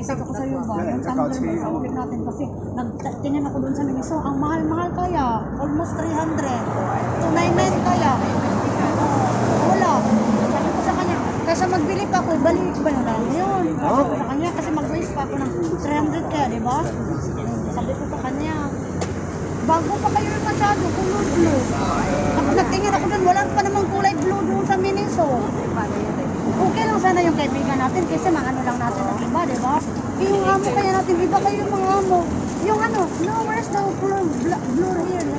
sabi ko sa'yo ba, yung tumbler mo, sa ulit natin kasi tingin ako doon sa Miniso, ang mahal-mahal kaya, almost 300, 299 kaya. Wala. Sabi ko sa kanya, kaysa magbili pa ako, balik ba na lang yun? Sabi ko sa kanya, kasi mag-waste pa ako ng 300 kaya, di ba? Sabi ko sa kanya, bago pa kayo masyado, kulay blue. Tapos nagtingin ako doon, wala pa namang kulay blue doon sa Miniso. Okay lang sana yung kaibigan natin kasi ano lang natin ng iba, di ba? Yung amo kaya natin, iba kayo yung mga amo. Yung ano, no, where's the blue here?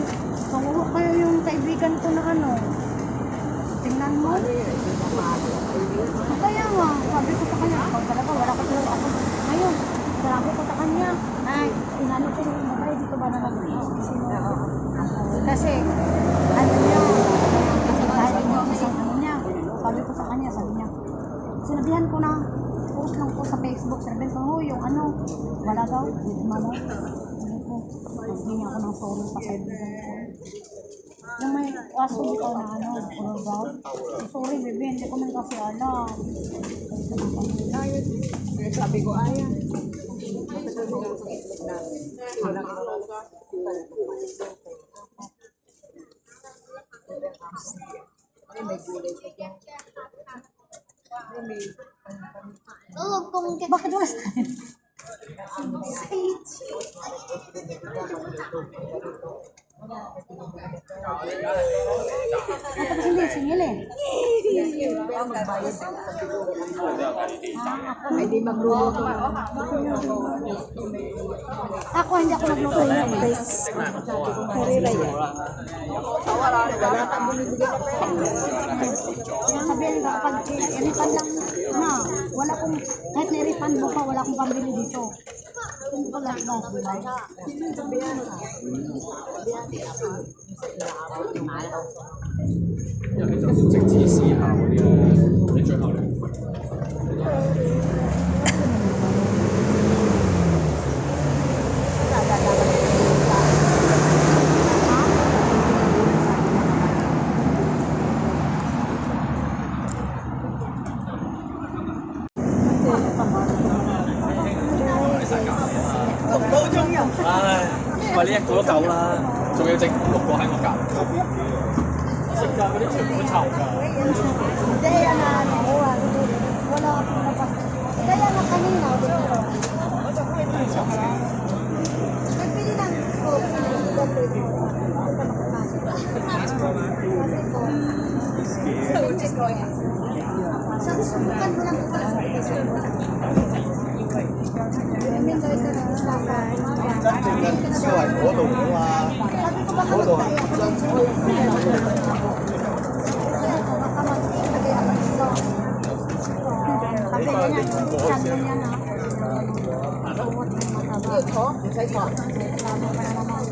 Kung kayo yung kaibigan ko na ano, tingnan mo. Kaya nga, sabi ko sa kanya, ako talaga, wala ko talaga ako. Ngayon, sabi ko sa kanya, ay, inano ko yung babae, dito ba na sino? Kasi, ano niya, kasi dahil yung isang ano niya, sabi ko sa kanya, sabi niya, sinabihan ko na, post lang ko sa Facebook, sinabihan ko, yung ano, wala daw, malo. Sabi ko, maghingi ako ng sorry sa kaibigan ko. Yung may aso dito na ano, puro daw. Sorry, baby, hindi ko man kasi alam. Sabi ko, ayan. May gulay pa dyan. Oo, kung bakit mas tapos hindi singil eh. Ay, di magluluto. Ako hindi ako magluto yun guys. Harira yan. Wala kang binibigyan na pera. Sabihin ka kapag i-refund lang na, wala kong, kahit na-refund mo pa, wala akong pambili dito. Simple like that, di ba? 直指試下嗰啲咧，你最後兩份。唉，喂，呢一個都夠啦，仲要整6個喺我隔離。食㗎，嗰啲全部都臭㗎。 Kaya na, wala akong labas. Kaya na kanina, dito. Nagbili ng coke. Sa subukan mo lang ito. Sabi ko baka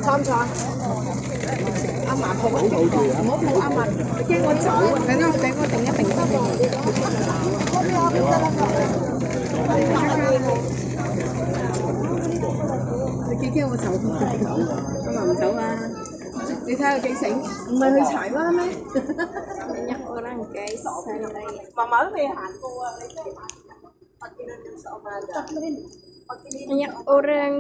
參賽。阿嫲抱唔好抱阿嫲，你驚我走啊！等我定一定翻俾你驚我走？阿嫲唔走啊！你睇下佢幾醒，唔係去柴灣咩？Banyak orang guys, Mama都未行過啊！你真係行，Banyak orang.